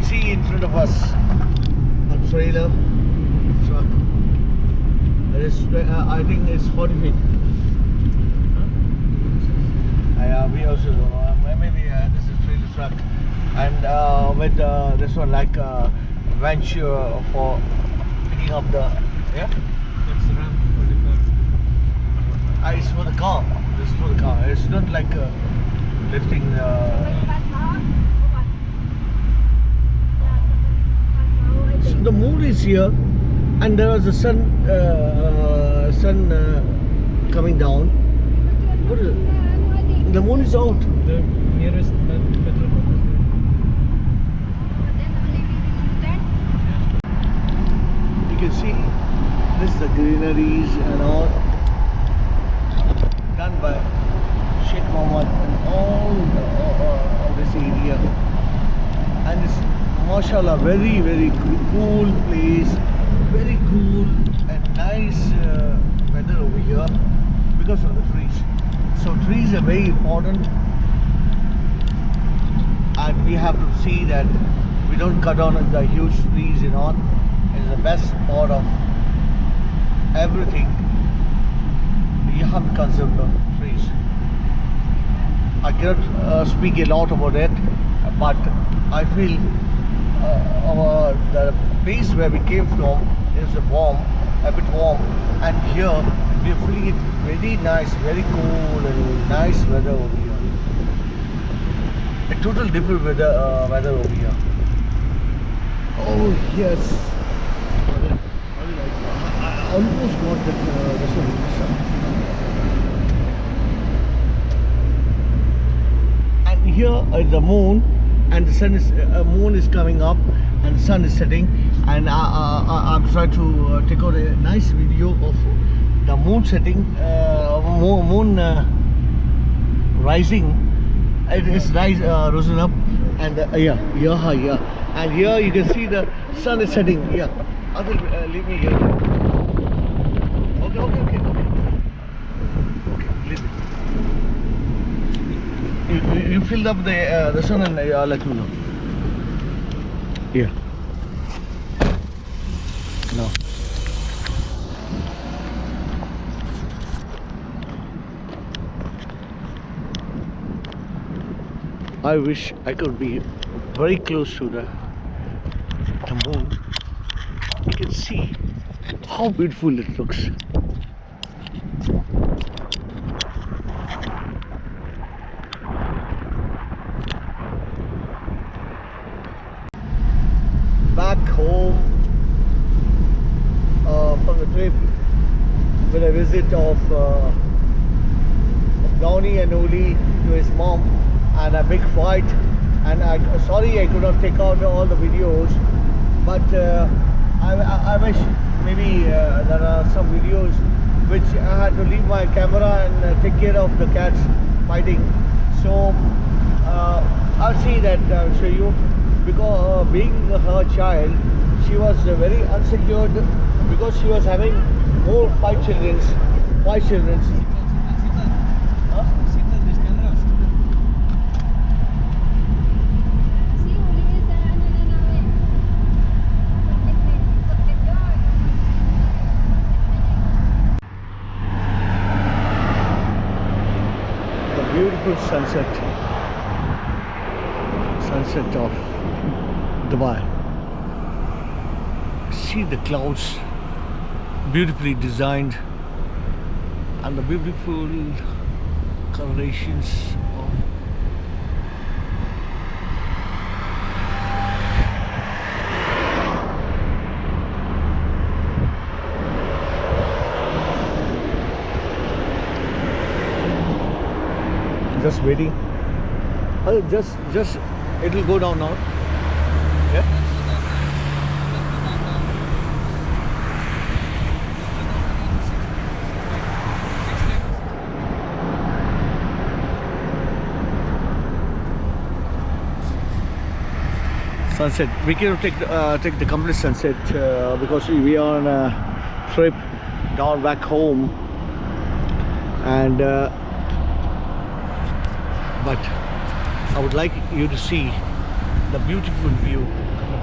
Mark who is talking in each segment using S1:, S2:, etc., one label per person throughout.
S1: can see in front of us a trailer truck. It is, I think it's 40 feet. We also don't know. Maybe this is trailer truck, and with this one like venture for picking up the
S2: That's the ramp for the car.
S1: It's for the car. This is for the car. It's not like lifting. So the moon is here, and there was the sun coming down. What is it? The moon is out.
S2: The nearest petrol pump is
S1: You can see this is the greeneries and all done by Sheikh Mohammed and all this area, and it's mashallah very cool place, very cool and nice weather over here because of the trees. So trees are very important, and we have to see that we don't cut down the huge trees, you know. It's the best part of everything. You have to conserve the trees. I cannot speak a lot about it, but I feel the place where we came from is warm, a bit warm, and here we are feeling it very nice, very cool and nice weather over here. A total different weather over here. Oh yes, I almost got that this one. And here the moon, and the sun is moon is coming up and the sun is setting, and I'm trying to take out a nice video of the moon setting, moon rising. It is risen up, and and here you can see the sun is setting. Adil, leave me here. Okay, leave it. You filled up the sun, and I'll let you know. Yeah. No. I wish I could be very close to the moon. You can see how beautiful it looks. Back home from the trip with a visit of Downy and Oli to his mom, and a big fight, and sorry I could not take out all the videos, but I wish maybe there are some videos which I had to leave my camera and take care of the cats fighting. So I'll see that, I'll show you, because being her child, she was very unsecured because she was having more five children. Beautiful sunset of Dubai. See the clouds, beautifully designed, and the beautiful colorations of just waiting. Just it will go down now. Yeah. Sunset. We cannot take the complete sunset because we are on a trip down back home, and but I would like you to see the beautiful view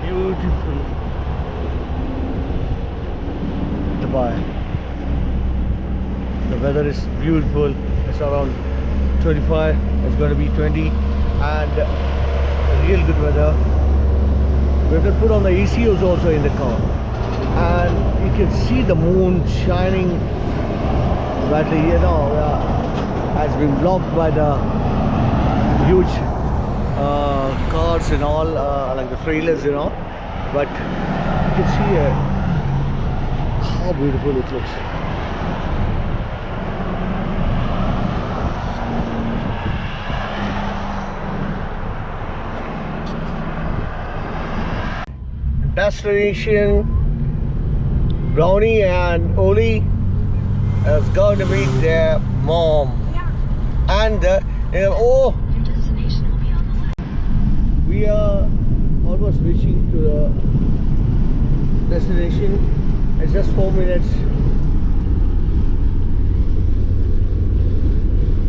S1: beautiful Dubai. The weather is beautiful. It's around 25. It's going to be 20, and real good weather. We can put on the ECUs also in the car, and you can see the moon shining. But has been blocked by the huge cars and all, like the trailers, But you can see how beautiful it looks. Destination, Brownie and Oli is going to meet their mom. And oh, we are almost reaching to the destination. It's just 4 minutes.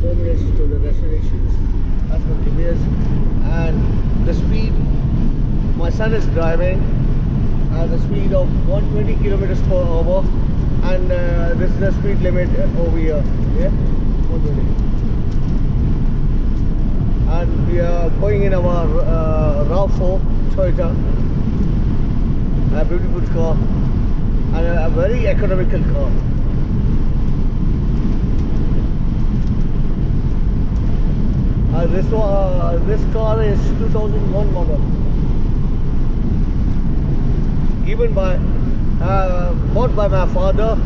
S1: 4 minutes to the destination. That's what it is. And the speed, my son is driving at the speed of 120 kilometers per hour, and this is the speed limit over here. Yeah, 120. And we are going in our RAV4 Toyota, a beautiful car and a very economical car. This car is 2001 model, given by bought by my father,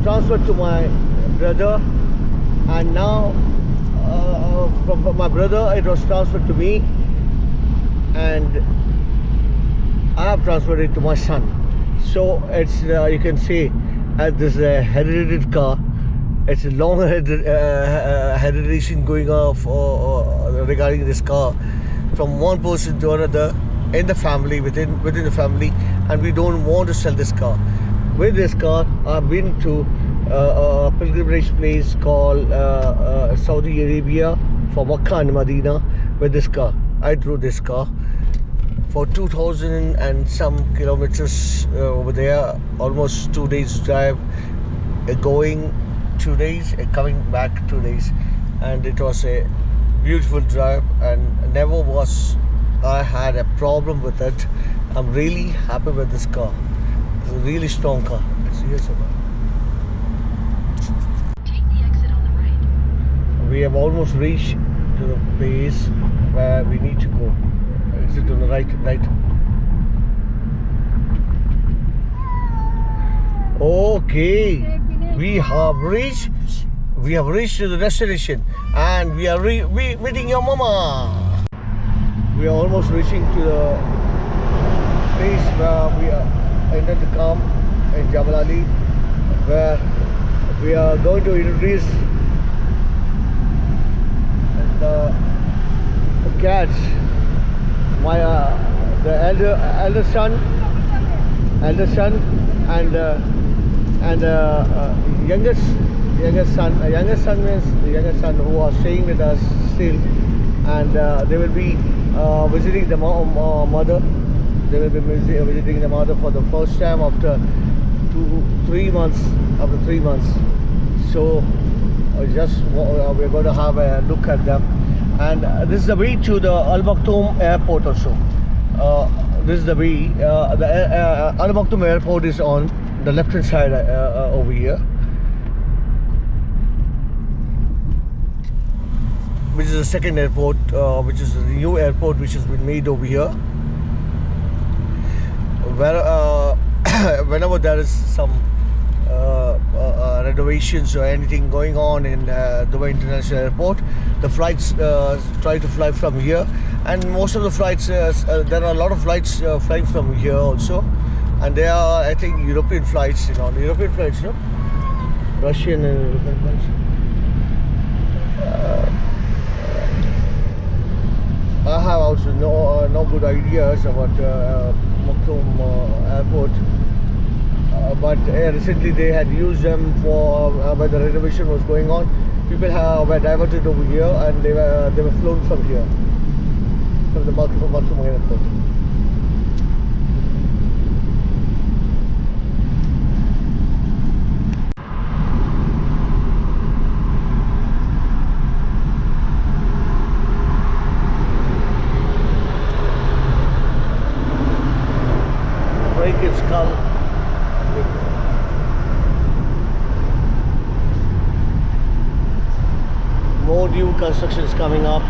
S1: transferred to my brother, and now from my brother it was transferred to me, and I have transferred it to my son. So it's you can see this is a hereditary car. It's a long hereditation going off regarding this car from one person to another in the family, within the family, and we don't want to sell this car. With this car, I've been to a pilgrimage place called Saudi Arabia, for Makkah and Medina. With this car, I drove this car for 2,000 and some kilometers over there, almost 2 days drive, going 2 days, coming back 2 days, and it was a beautiful drive, and never was I had a problem with it. I'm really happy with this car. It's a really strong car. It's here somewhere.
S3: Take the exit on the right.
S1: We have almost reached to the place where we need to go. Exit on the right. Okay, we have reached to the destination, and we are meeting your mama. We are almost reaching to the place where we are entered the camp in Jabal Ali, where we are going to introduce the cats. My the elder son, and youngest son. Youngest son means the youngest son who are staying with us still, and they will be visiting the mother. They will be visiting the mother for the first time after 3 months. After 3 months, so we're going to have a look at them. And this is the way to the Al Maktoum Airport also. This is the way. The Al Maktoum Airport is on the left hand side over here, which is the second airport, which is the new airport which has been made over here. Where whenever there is some renovations or anything going on in Dubai International Airport, the flights try to fly from here, and most of the flights there are a lot of flights flying from here also, and they are, I think, European flights, European flights, no? Russian and European flights. I have also no good ideas about Maktoum Airport. But recently they had used them for when the renovation was going on. People were diverted over here, and they were flown from here, from the Battum Airport. Break its skull. More new constructions coming up.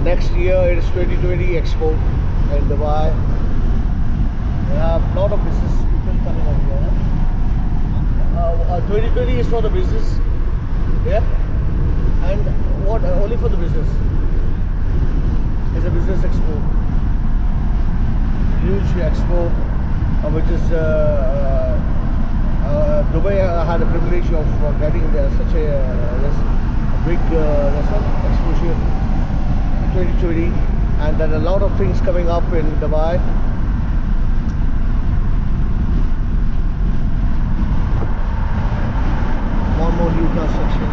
S1: Next year it is 2020 Expo in Dubai. We have a lot of business people coming up here. 2020 is for the business, yeah, and what only for the business. It's a business expo, huge expo, which is Dubai had a privilege of getting such a big exposure in 2020, and there are a lot of things coming up in Dubai. More new construction.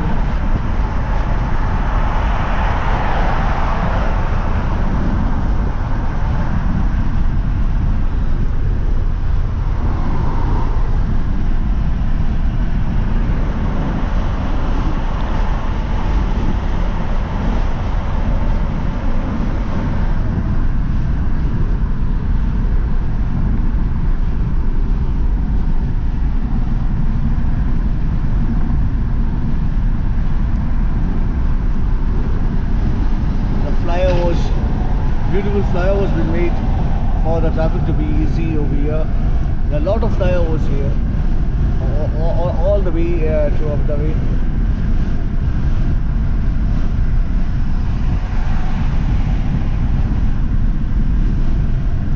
S1: Beautiful flyovers been made for the traffic to be easy over here. There are a lot of flyovers here, all the way to Abu Dhabi.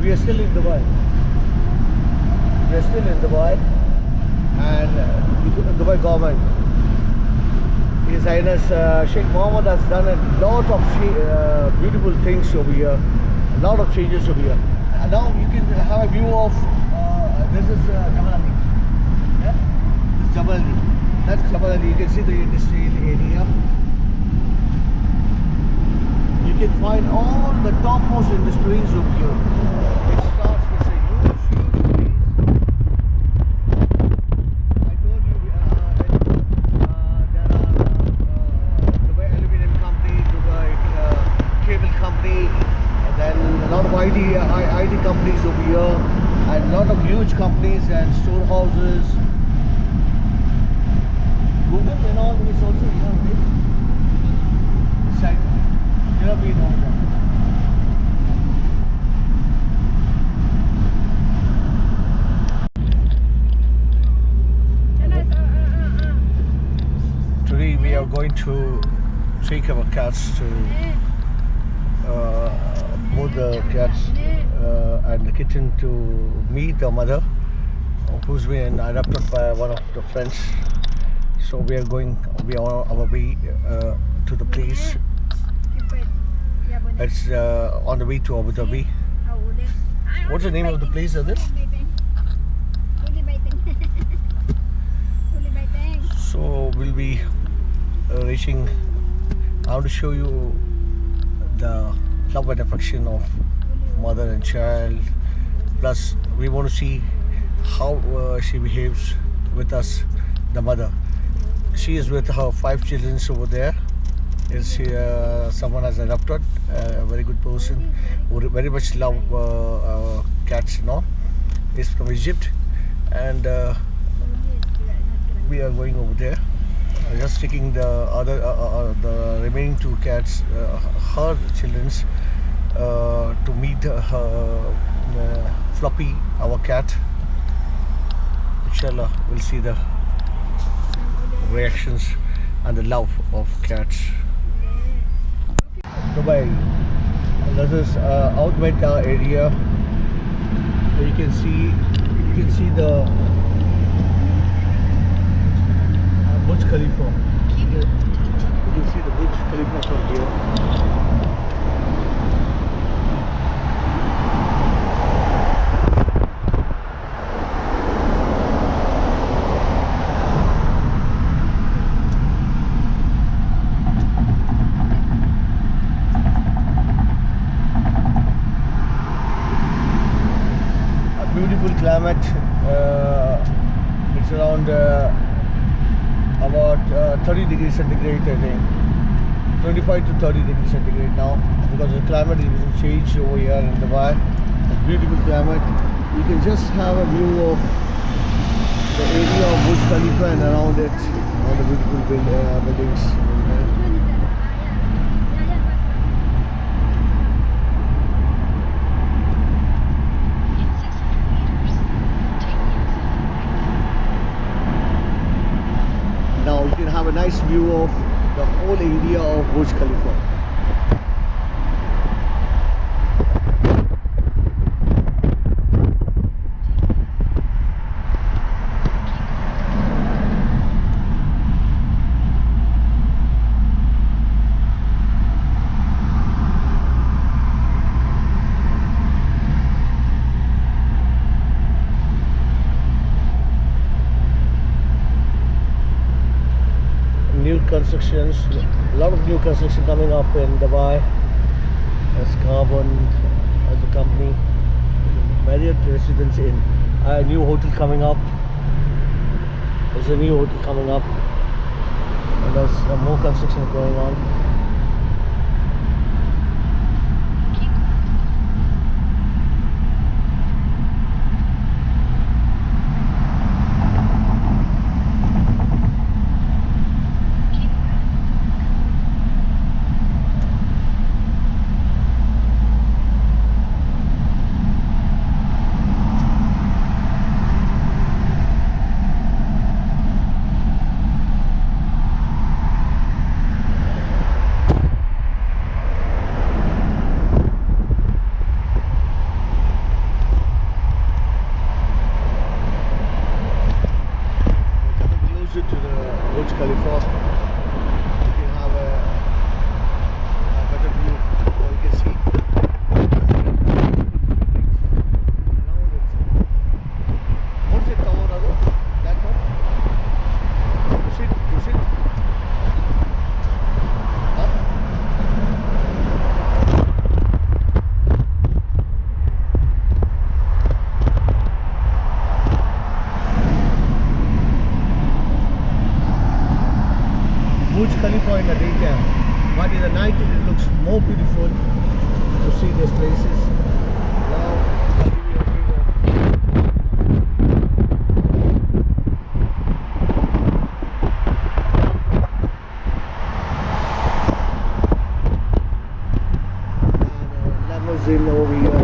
S1: We are still in Dubai. We are still in Dubai, and the Dubai government, His Highness Sheikh Mohammed has done a lot of beautiful things over here, a lot of changes over here. And now you can have a view of, this is Jabal Ali. Yeah? This is Jabal Ali. That's Jabal Ali. You can see the industrial area. You can find all the topmost industries over here. It starts with a huge place. I told you there are Dubai Aluminum Company, Dubai Cable Company, and then a lot of IT companies over here, and a lot of huge companies and storehouses. Google and all is also here. This side. You have been on that. Today we are going to take our cats to both the cats and the kitten to meet the mother, who's been adopted by one of the friends. So we are on our way to the place. It's on the way to Abu Dhabi. What's the name of the place, Adil? So we'll be reaching. I want to show you the love and affection of mother and child. Plus, we want to see how she behaves with us, the mother. She is with her 5 children over there. Is someone has adopted a very good person who very much love cats, is from Egypt, and we are going over there, just taking the the remaining 2 cats, her children's, to meet Floppy, our cat. Inshallah, we'll see the reactions and the love of cats. Dubai. This is Outback area. You can see the Burj Khalifa. You can see the Burj Khalifa from here. climate. It's around about 30 degrees centigrade, I think. 25 to 30 degrees centigrade now, because the climate is changed over here in Dubai. It's beautiful climate. You can just have a view of the area of Burj Khalifa and around it, all the beautiful buildings.
S3: In 600 meters, take the exit.
S1: Now you can have a nice view of the whole area of Burj Khalifa. New constructions, a lot of new construction coming up in Dubai. As Carbon as a company, Marriott Residence Inn, a new hotel coming up. There's a new hotel coming up, and there's more construction going on.
S3: Keep
S1: Closer to the Burj Khalifa, you can have a better view, or you can see around it. What's it tower, Raghu? That tower? Proceed. Huh? Burj Khalifa in the daytime, but in the night it looks more beautiful to see these places. Now, I'll give you a and limousine over here,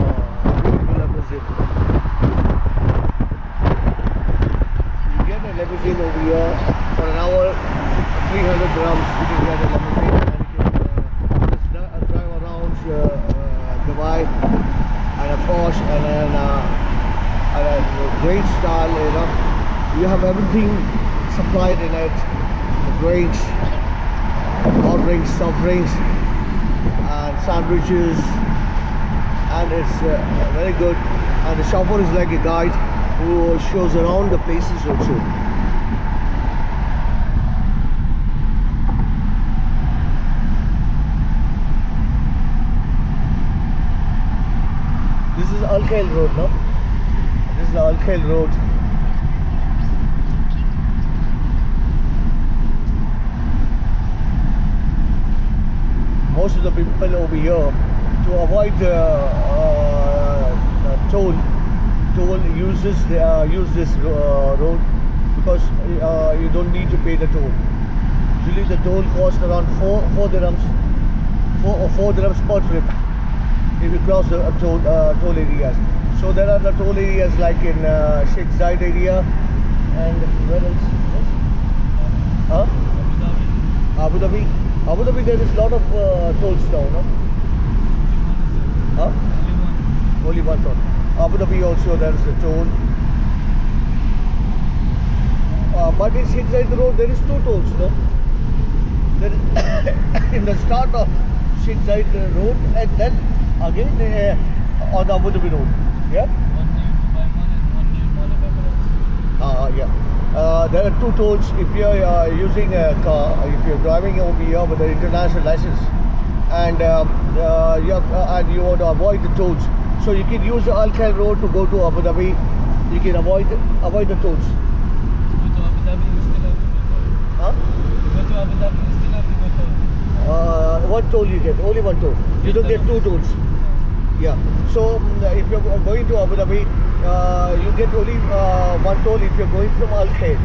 S1: beautiful limousine. You get a limousine over here for an hour. 300 dirhams, you can get a limousine and you can just drive around Dubai and a Porsche and a great style, you know. You have everything supplied in it, the drinks, hot drinks, soft drinks and sandwiches, and it's very good. And the chauffeur is like a guide who shows around the places also. This is Al Khail Road, no? This is the Al Khail Road. Most of the people over here, to avoid toll use this road, because you don't need to pay the toll. Usually the toll costs around 4 dirhams, 4 dirhams per trip if you cross the toll areas. So there are the toll areas like in Sheikh Zayed area, and where else? Yes? Huh? Abu Dhabi. Abu Dhabi, there is a lot of tolls now, no? Huh? Only one toll. Abu Dhabi also there is a toll. But in Sheikh Zayed Road there is 2 tolls, no? There is in the start of Sheikh Zayed Road, and then again on the Abu Dhabi Road. Yeah?
S2: One near Dubai Mall and one near Mall of Emirates.
S1: Yeah. There are 2 tolls if you are using a car, if you're driving over here with an international license, and you want to avoid the tolls. So you can use the Al Khail Road to go to Abu Dhabi, you can avoid the tolls.
S2: Go to Abu Dhabi, you still have to go toll.
S1: Huh?
S2: Go to Abu Dhabi, you still have to go toll.
S1: One toll you get, only one toll. You don't get two tolls. Yeah. So if you're going to Abu Dhabi, you get only one toll if you're going from Al Khail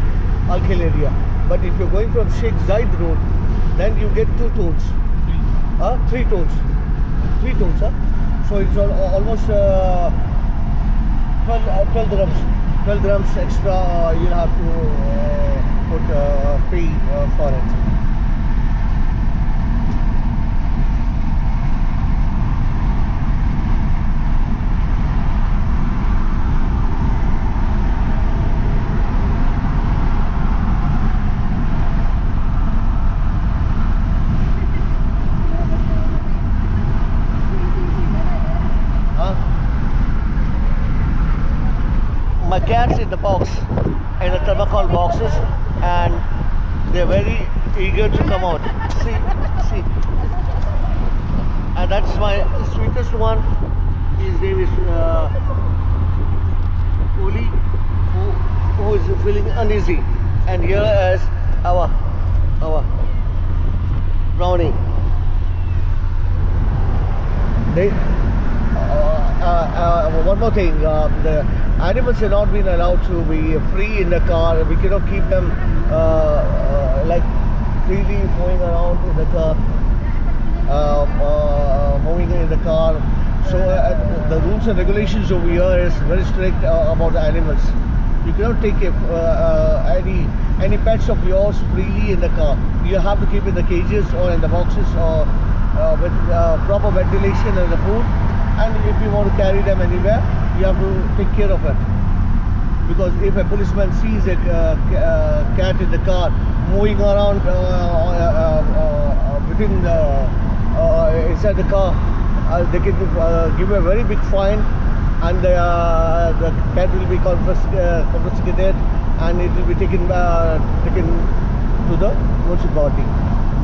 S1: area. But if you're going from Sheikh Zayed Road, then you get two tolls. Three tolls. Three tolls, huh? So it's almost 12 dirhams. 12 dirhams extra you'll have to pay for it. My cat's in the box, in the thermocol boxes, and they're very eager to come out. See, and that's my sweetest one. His name is Uli, who is feeling uneasy, and here is our brownie. One more thing, the animals have not been allowed to be free in the car. We cannot keep them like freely going around in the car, moving in the car. So the rules and regulations over here is very strict about the animals. You cannot take any pets of yours freely in the car. You have to keep in the cages or in the boxes or with proper ventilation and the food. And if you want to carry them anywhere, you have to take care of it. Because if a policeman sees a cat in the car moving around within inside the car, they can give a very big fine, and the cat will be confiscated, and it will be taken to the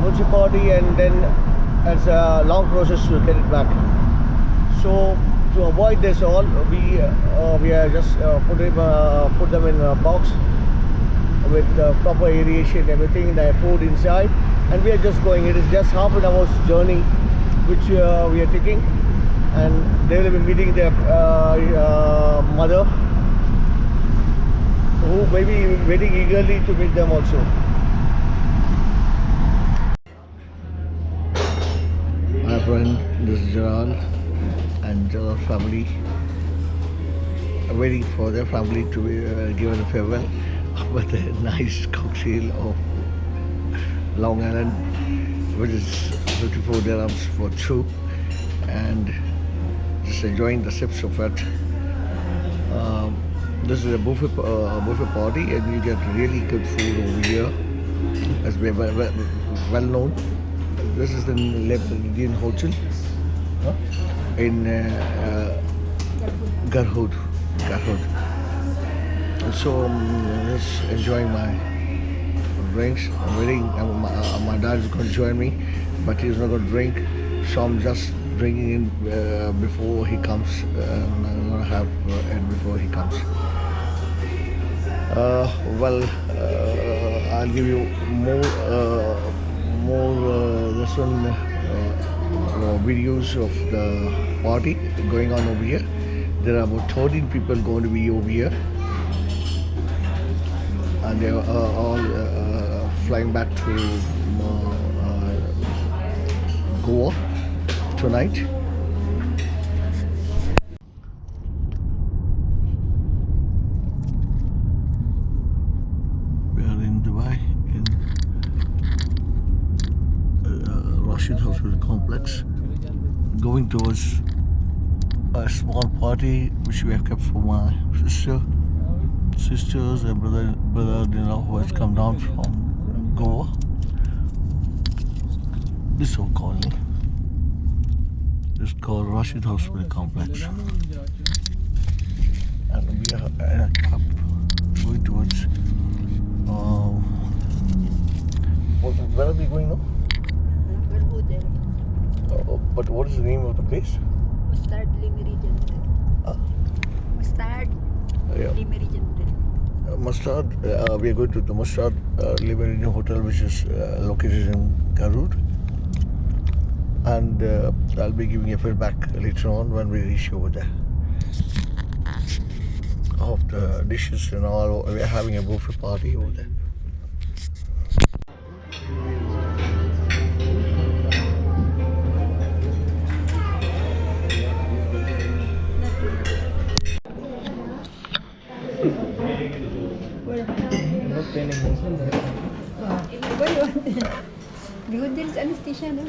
S1: municipality, and then it's a long process to get it back. So to avoid this all, we are just put them in a box with proper aeration, everything, the food inside, and we are just going. It is just half an hour's journey which we are taking, and they will be meeting their mother, who may be waiting eagerly to meet them also. My friend, this is Jalal and Jalal family are waiting for their family to be given a farewell with a nice cocktail of Long Island, which is 54 dirhams for two, and just enjoying the sips of it. This is a buffet party, and you get really good food over here, as we are well known. This is the Indian Hotel in Garhoud. And so I'm just enjoying my drinks. I'm waiting. My dad is going to join me, but he's not going to drink, so I'm just drinking in before he comes. I'm going to have it before he comes. I'll give you more videos of the party going on over here. There are about 13 people going to be over here, and they are all flying back to Goa tonight. We are in Dubai, in Rashid Hospital Complex, going towards a small party which we have kept for my sisters and brother-in-law who has come down from Goa. This whole colony is called Rashid Hospital Complex, and we are in a club going towards where are we going now? But what is the name of the place?
S4: Mustard Meridian. Mustard
S1: Yeah.
S4: Le Méridien Hotel.
S1: Mustard, we are going to the Mustard Le Méridien Hotel, which is located in Garud. And I'll be giving a feedback later on when we reach over there. Of the dishes and all, we are having a buffet party over there.
S4: What do you want? Because there is anesthesia, no?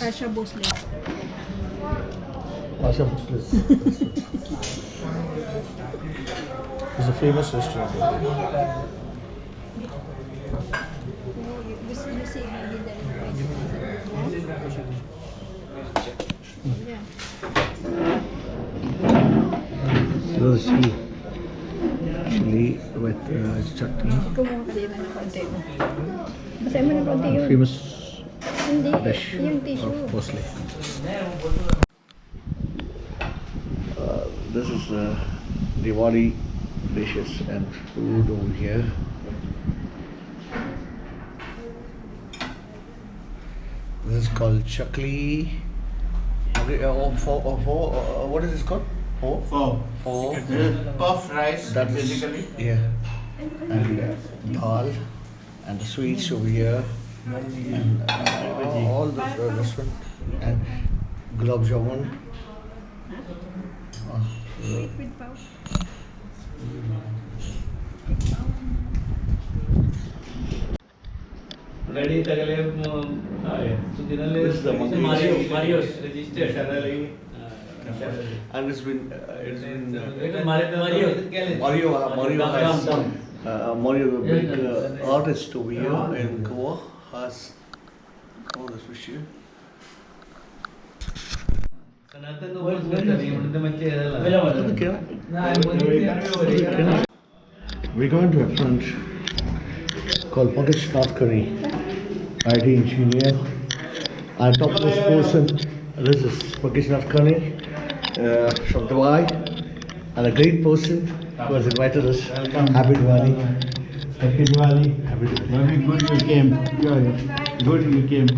S4: Asha Bhosle.
S1: Asha Bhosle. It's a famous restaurant.
S4: You see, maybe there is yeah.
S1: This is chili with chutney.
S4: Kumuha ka din ng konti mo. Basahin mo ng konti yun.
S1: Famous
S4: Hindi,
S1: dish
S4: yung tissue.
S1: of Bhosle. This is Diwali dishes and food over here. This is called chakli. Okay, what is this called? Pho.
S5: Puff rice,
S1: That is
S5: basically.
S1: yeah. And dal and the sweets over here. And all this one and gulab jamun.
S4: With pau.
S5: Ready, Tagale,
S1: This is the monkey.
S5: Mario's registered.
S1: And it's been
S5: Mario.
S1: Mario, the big artist over here in Goa, has all this issue. We're going to a front called Pankaj Nathkari, IT engineer. Our topmost person, this is Pankaj Nathkari from Dubai, and a great person who has invited us. Happy Diwali.
S6: Happy Diwali.
S1: Happy Diwali.
S6: Very good you came. Good you came.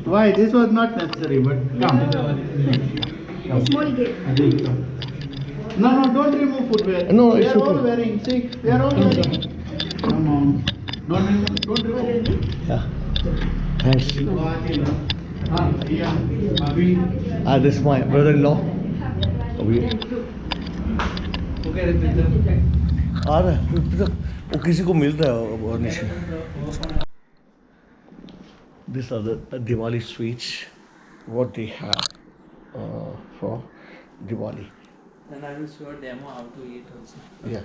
S6: Why? This was not necessary, but come. Come.
S4: Small gift.
S6: I think so. No, don't remove footwear.
S1: No,
S6: they
S1: it's
S6: are all
S1: okay.
S6: wearing. See, they are all wearing. Come on. Don't remove.
S1: Yeah. Thanks.
S6: Yeah. Abhi.
S1: This is my brother-in-law. Over here. आ रहा है वो किसी को मिल रहा है वो नीचे. These are the Diwali sweets, what they have for Diwali.
S5: Then I will show a demo how to eat also.
S1: Yeah,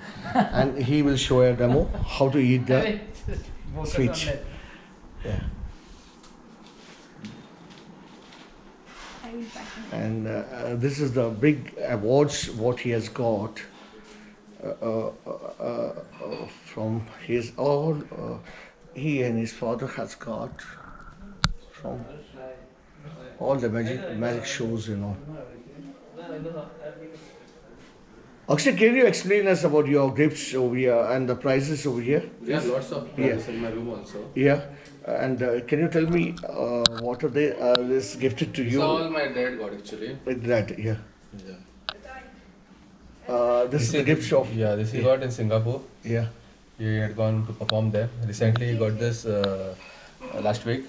S1: and he will show a demo how to eat the sweets. Yeah,
S4: I will pack it.
S1: and this is the big awards what he has got from his all. He and his father has got from all the magic shows, you know. Akshay, can you explain us about your gifts over here and the prizes over here?
S7: Yeah, lots of prizes in my room also.
S1: Yeah, and can you tell me what are they this gifted to
S7: It's
S1: you?
S7: all my dad got actually.
S1: Like that, yeah.
S7: Yeah.
S1: This is the gift of.
S7: Yeah, this he got in Singapore.
S1: Yeah.
S7: He had gone to perform there. Recently he got this last week.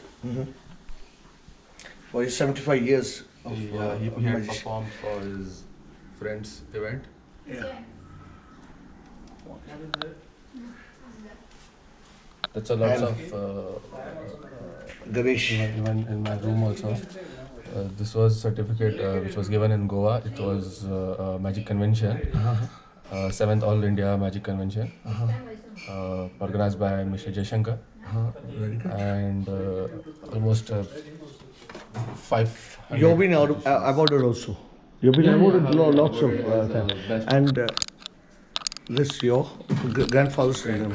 S1: For his 75 years of
S7: He had
S1: magician.
S7: performed for his friend's event.
S1: Yeah.
S7: That's a lots
S1: And-
S7: of
S1: Ganesh.
S7: even in my room also. This was certificate which was given in Goa. It was a magic convention, 7th All India Magic Convention, organized by Mr. Jaishankar,
S1: Very good.
S7: and almost 500.
S1: You've been awarded also. You've been awarded lots of times.
S7: Best.
S1: And this your grandfather's name.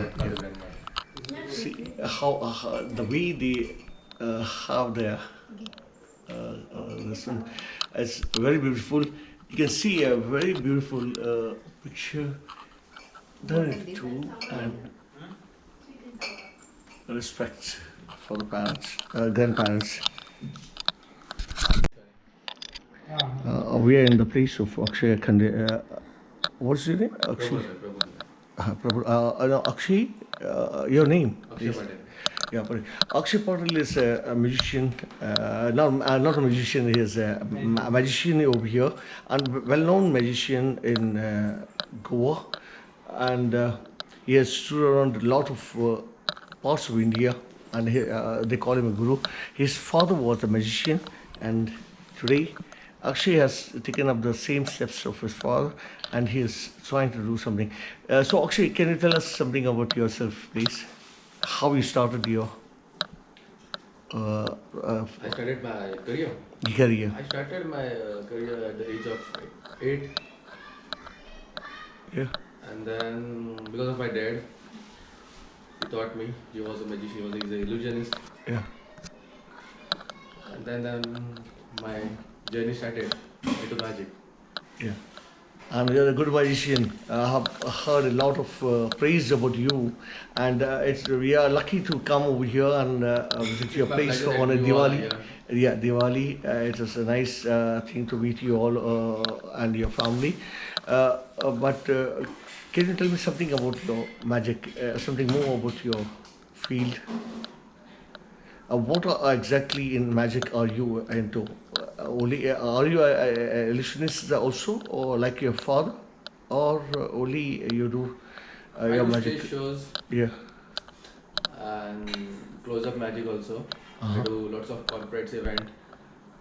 S1: see how the way they have their this one. It's very beautiful. You can see a very beautiful picture there too, and respect for the parents, grandparents. We are in the place of Akshay Khande. What's your name? Akshay. No, Akshay, your name? Please. Yeah, but Akshay Patil is a musician, not a musician, he is a magician over here, and well-known magician in Goa, and he has toured around a lot of parts of India, and they call him a guru. His father was a magician, and today Akshay has taken up the same steps of his father, and he is trying to do something. So Akshay, can you tell us something about yourself, please? How you started your
S7: I started my career.
S1: career?
S7: I started my career at the age of 8,
S1: Yeah.
S7: and then because of my dad, he taught me. He was a magician. He was an illusionist,
S1: Yeah.
S7: and then my journey started into magic.
S1: Yeah. And you're a good magician. I have heard a lot of praise about you, and we are lucky to come over here and visit your place
S7: Like
S1: on a
S7: that,
S1: Diwali.
S7: Diwali,
S1: Yeah, Diwali. It is a nice thing to meet you all and your family. But can you tell me something about your magic? Something more about your field? What exactly in magic are you into? Only are you a illusionist also, or like your father, or only you do
S7: I
S1: your
S7: do
S1: magic?
S7: stage shows
S1: Yeah.
S7: and close-up magic also.
S1: Uh-huh.
S7: I do lots of corporate events,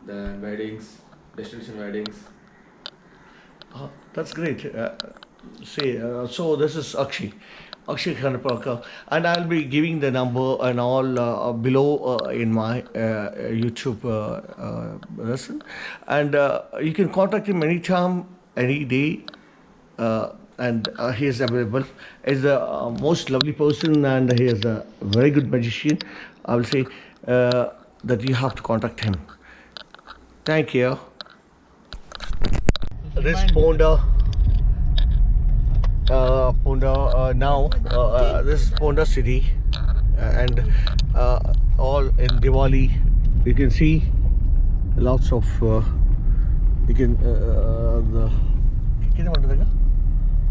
S7: then weddings, destination weddings.
S1: That's great. So this is Akshay Khanapalka, and I'll be giving the number and all below in my YouTube lesson, and you can contact him anytime, any day, and he is available. He's the most lovely person, and he is a very good magician. I will say that you have to contact him. Thank you. This Ponda. Now this is Ponda city, and all in Diwali you can see lots of you can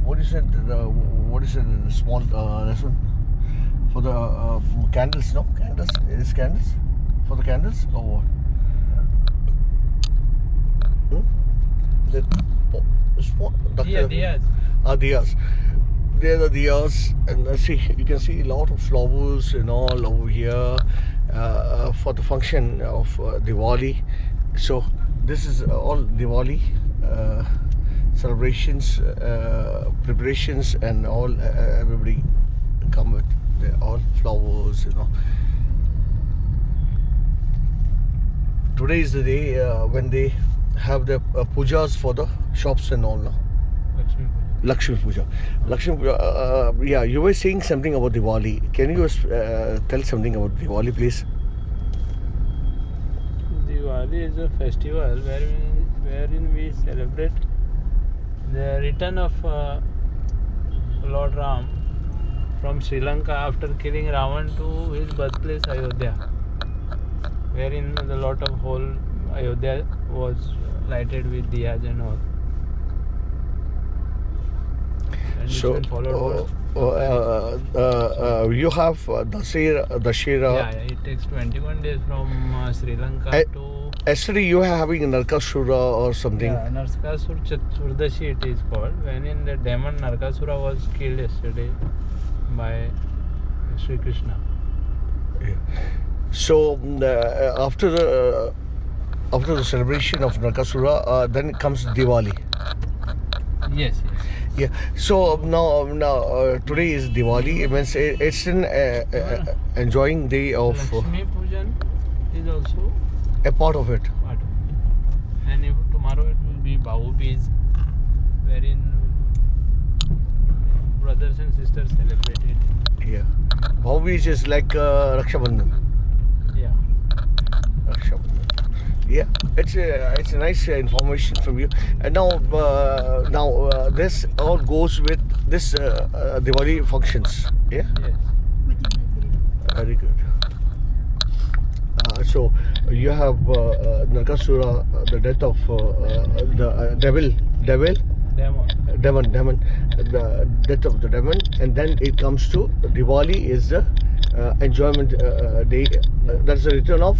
S1: what is it the small restaurant for the candles, no candles, it is candles for the candles or what?
S5: Diyas.
S1: Diyas. There are the diyas, and see, you can see a lot of flowers and all over here for the function of Diwali. So this is all Diwali celebrations, preparations, and all. Everybody come with all flowers, Today is the day when they have the pujas for the shops and all. No? Lakshmi Puja. Yeah, you were saying something about Diwali. Can you tell something about Diwali, please?
S2: Diwali is a festival wherein we celebrate the return of Lord Ram from Sri Lanka after killing Ravan to his birthplace Ayodhya, wherein the lot of whole Ayodhya was lighted with diyas and all. And
S1: So,
S2: it's been followed
S1: you have Dashera.
S2: yeah, it takes 21 days from Sri Lanka
S1: I-
S2: to
S1: Yesterday you are having Narkasura or something.
S2: yeah, Narkasur Chaturdashi it is called, wherein the demon Narkasura was killed yesterday by Sri Krishna.
S1: So after the celebration of Narkasura, then comes Diwali.
S2: Yes.
S1: Yeah. So now today is Diwali. It means it's an enjoying day of
S2: Lakshmi Pujan is also
S1: a part of it.
S2: part of it. And if tomorrow it will be Bahu Beej, wherein brothers and sisters celebrate it.
S1: Yeah. Bhau-Beej is like Raksha Bandhan.
S2: Yeah.
S1: Raksha Bandhan. Yeah, it's a nice information from you. And now this all goes with this Diwali functions. Yeah,
S2: Yes.
S1: very good. So you have Narkasura, the death of the devil, demon, the death of the demon, and then it comes to Diwali is the enjoyment day. That's the return of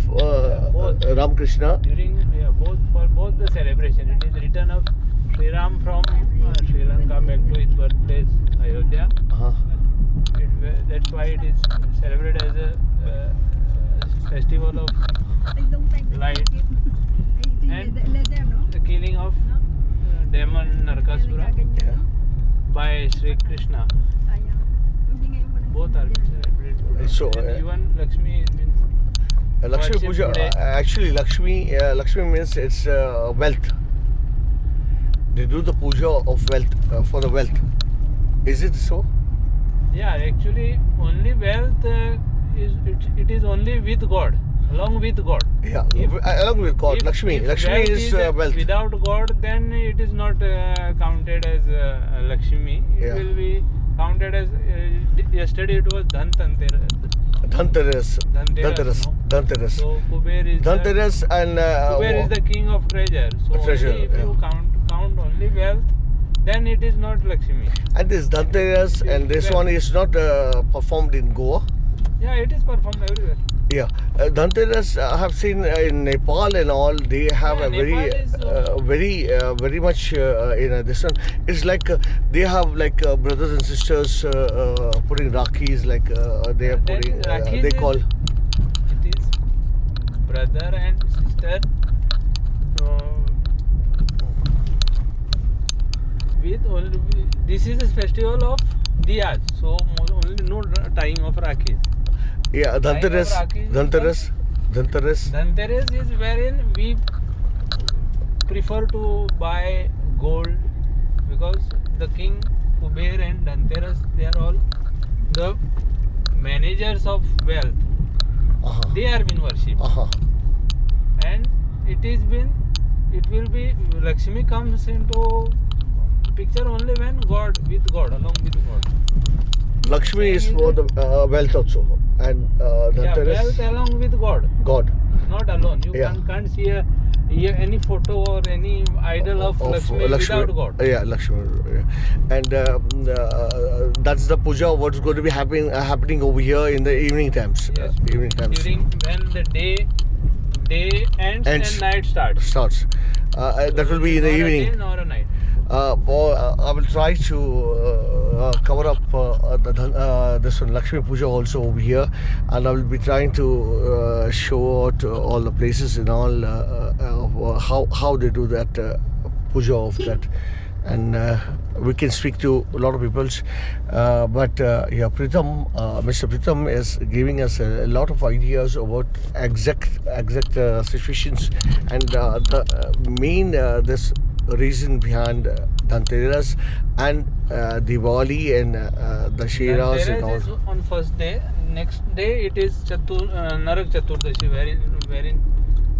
S1: Ramakrishna.
S2: During for both the celebration, it is return of Sri Ram from Sri Lanka back to his birthplace Ayodhya. That's why it is celebrated as a festival of light and the killing of demon Narkasura by Sri Krishna. Both are celebrated today.
S1: So,
S2: And even Lakshmi has been
S1: Lakshmi
S2: worship
S1: Puja,
S2: today.
S1: actually Lakshmi means it's wealth. They do the puja of wealth for the wealth. Is it so?
S2: Yeah, actually, only wealth it is only with God, along with God.
S1: Yeah,
S2: If-
S1: along with God.
S2: If-
S1: Lakshmi.
S2: if
S1: Lakshmi
S2: wealth
S1: is wealth.
S2: Without God, then it is not counted as Lakshmi. It
S1: Yeah.
S2: will be counted as yesterday it was Dhanteras.
S1: Dhanteras.
S2: Dhanteras, no?
S1: Dhanteras.
S2: So Kuber is
S1: Dhanteras and
S2: Kuber is the king of treasure. So
S1: Treasure,
S2: only if you count only wealth, then it is not Lakshmi.
S1: and this Dhanteras and this one is not performed in Goa.
S2: Yeah, it is performed everywhere.
S1: Yeah, Dhanteras I have seen in Nepal and all. They have
S2: Yeah,
S1: a very,
S2: Nepal is,
S1: very much this one. It's like they have like brothers and sisters putting Rakhis. Like they are
S2: That
S1: putting.
S2: Rakhis
S1: They
S2: is-
S1: call.
S2: It is brother and sister. With only this is a festival of diyas, so only no tying of Rakhis.
S1: Yeah, Dhanteras.
S2: Rakhis is
S1: Dhanteras. Dhanteras.
S2: Dhanteras is wherein we prefer to buy gold because the king Kuber and Dhanteras, they are all the managers of wealth. They are been worshipped, and it will be Lakshmi comes into picture only when along with God.
S1: Lakshmi is for the wealth also, and
S2: Yeah,
S1: Dhanteras.
S2: wealth along with God, not alone. You
S1: Yeah.
S2: can't see any photo or any idol of Lakshmi without God.
S1: Yeah, Lakshmi. Yeah. And that's the puja. What's going to be happening over here in the evening times.
S2: Yes.
S1: Evening times
S2: During when the day ends
S1: Ends.
S2: and night starts.
S1: starts. That will be in the
S2: Nor a
S1: evening.
S2: day nor a night.
S1: I will try to cover up this one Lakshmi Puja also over here, and I will be trying to show out all the places and all how they do that puja of that, and we can speak to a lot of people. But yeah, Pritham, Mr. Pritham is giving us a lot of ideas about exact situations and the main this reason behind Dhanteras and Diwali and the Shiras and all.
S2: Dhanteras is on first day. Next day it is Narak Chaturdashi, wherein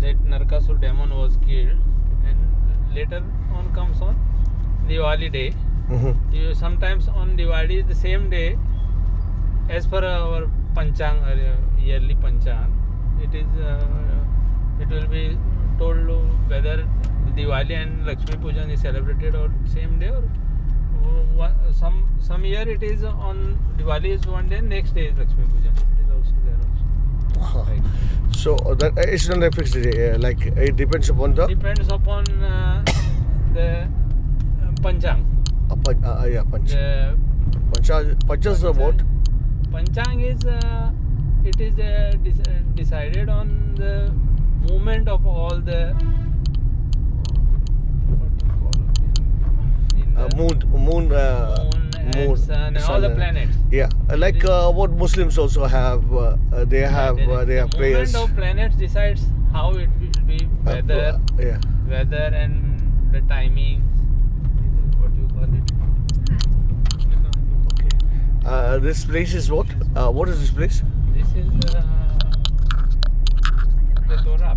S2: that Narkasur demon was killed, and later on comes on Diwali day.
S1: Mhm.
S2: Sometimes on Diwali the same day, as per our Panchang yearly Panchang, it will be told whether Diwali and Lakshmi Pujan is celebrated on same day, or some year it is on Diwali is one day, next day is Lakshmi Pujan. It is also there also. Right.
S1: So that it's not a fixed day. Like it depends upon the
S2: Depends upon the Panchang.
S1: yeah Panch.
S2: The
S1: Panchas are what?
S2: Panchang is it is decided on the movement of all the
S1: Moon
S2: and sun and all the planets.
S1: Yeah, like what Muslims also have. They have
S2: The
S1: prayers.
S2: movement of planets decides how it will be weather and the timing. What you call it?
S1: This place is what? What is this place?
S2: This is Betora.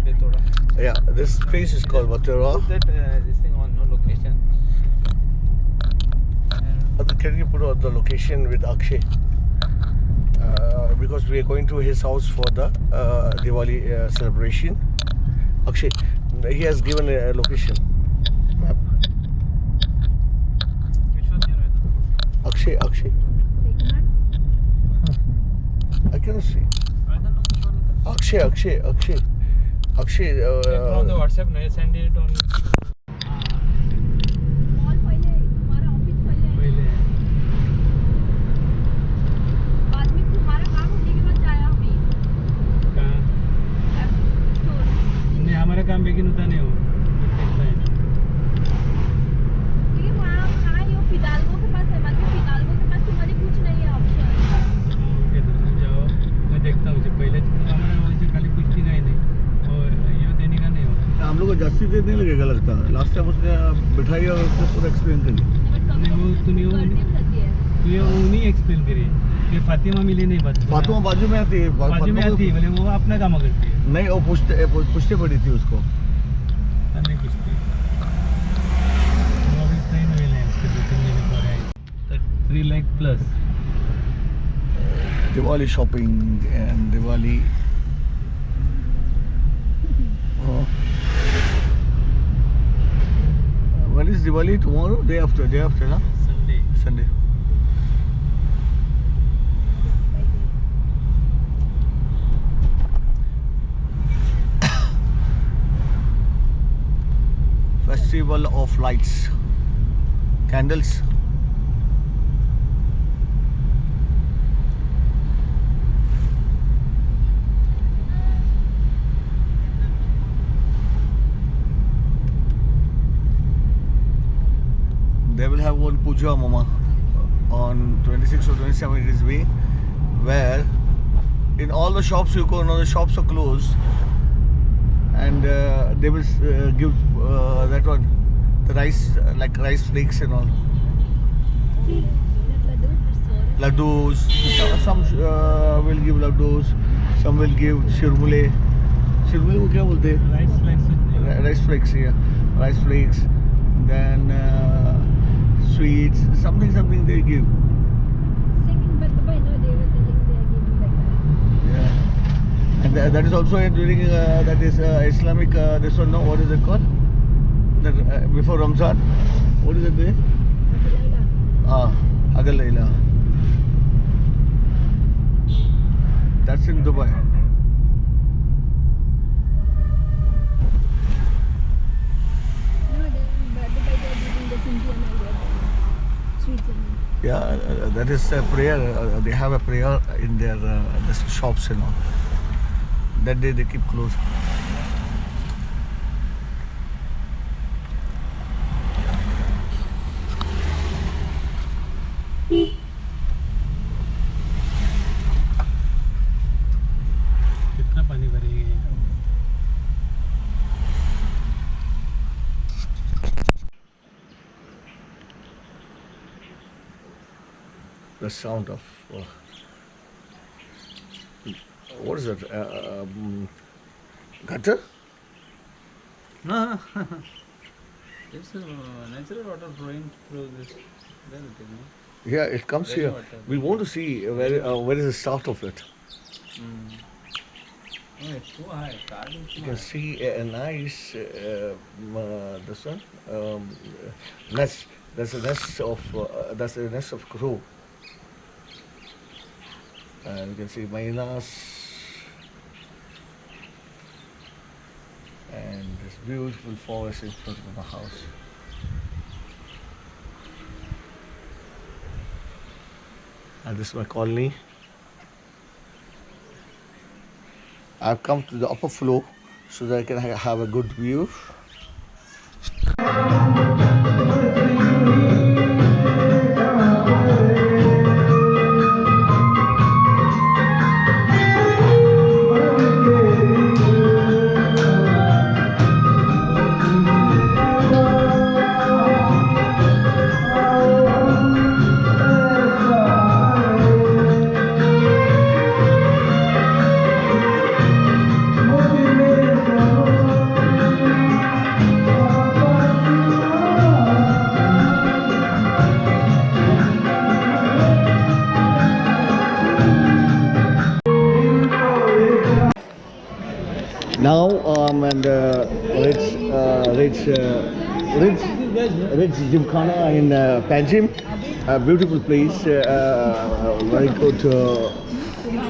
S1: Yeah, this place is called Batera.
S2: That this thing on no location.
S1: Can you put out the location with Akshay? Because we are going to his house for the Diwali celebration. Akshay, he has given a location map.
S2: Which one here?
S1: Akshay. I cannot see.
S2: I don't know which one.
S1: Akshay.
S2: From the WhatsApp, no, send it on. पहले कहाँ? नहीं हमारा काम begin होता नहीं हो जाओ मैं देखता हूँ पहले हमारा वैसे खाली कुछ भी नहीं और ये देने का नहीं होता
S1: हम लोग को जास्ती देर नहीं लगेगा लगता है लास्ट टाइम उसने बिठाई और उसने पूरा एक्सप्लेन करी
S2: नहीं वो तूने वो नहीं एक्सप्लेन करी कि फातिमा मिली नहीं बात
S1: फातिमा बाजू में आती है
S2: बाजू में आती है बोले वो अपना काम करती है
S1: नहीं वो पूछते पड़ी थी उसको
S2: नहीं पूछती वो अभी ट्रेन में है उसके 2-3 महीने पर है 3 lakh plus
S1: Diwali shopping and Diwali. When is Diwali? Tomorrow? Day after, na? Sunday. Festival of lights, candles. They will have one puja, mama, on 26 or 27 it is way, where in all the shops you go, now the shops are closed, and they will give that one, the rice, like rice flakes and all, laddus. Some will give laddus, some will give shirmule. Shirmule को क्या बोलते हैं? Rice flakes, yeah, rice flakes. Then sweets, something they give. Yeah. And that is also during that is Islamic this one, no, what is it called? That before Ramzan, what is it there? Hagal Layla. That's in Dubai. Yeah, that is a prayer. They have a prayer in their the shops and all. That day they keep closed.
S2: कितना पानी भरेगी
S1: The sound of what is it? Gutter?
S2: No. It's natural water flowing through this. There it is, no?
S1: Yeah, it comes
S2: Very
S1: here.
S2: water.
S1: We want to see where is the start of it.
S2: Oh, it's too high. Starting too
S1: You
S2: high.
S1: can see a nice this one nest. That's a nest of crow. And you can see mynas and this beautiful forest in front of the house. And this is my colony. I've come to the upper floor so that I can have a good view. Ritz Gymkhana in Panjim. A beautiful place, very good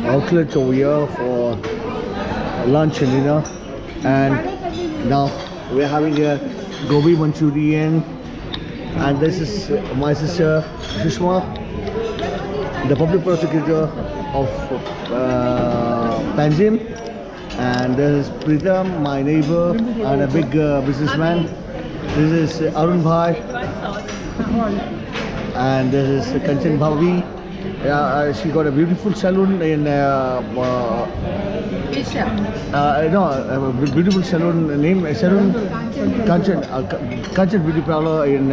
S1: outlet over here for lunch and dinner. And now we're having a gobi Manchurian. And this is my sister Sushma, the public prosecutor of Panjim. And this is Pritam, my neighbor and a big businessman. This is Arun Bhai. And this is Kanchan Bhavi. She got a beautiful salon in beautiful salon name Kanchan Beauty Parlor in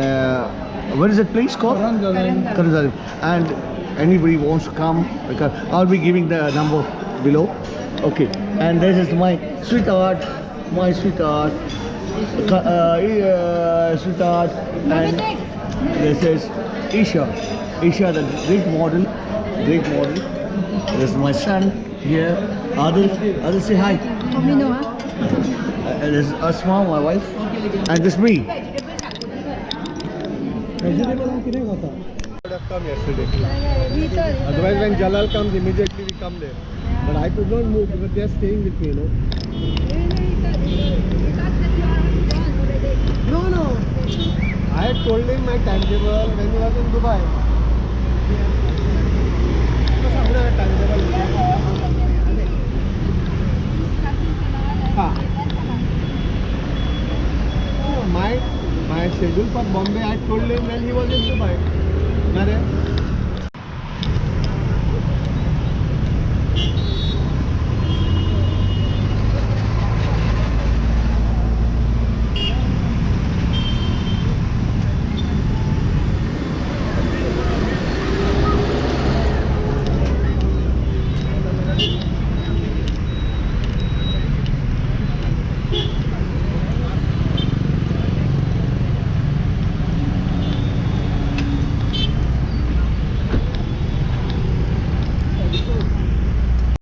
S1: where is that place called? Karanzalim. And anybody wants to come, because I'll be giving the number below. Okay. And this is my sweetheart, sweetheart, and this is Isha, the great model. This is my son here, Adil, say hi. And this is Asma, my wife, and this is me.
S8: Would have come yesterday. Otherwise, when Jalal comes, immediately we come there. But I could not move because they are staying with me, No. I had told him my timetable when he was in Dubai. My schedule for Bombay, I told him when he was in Dubai.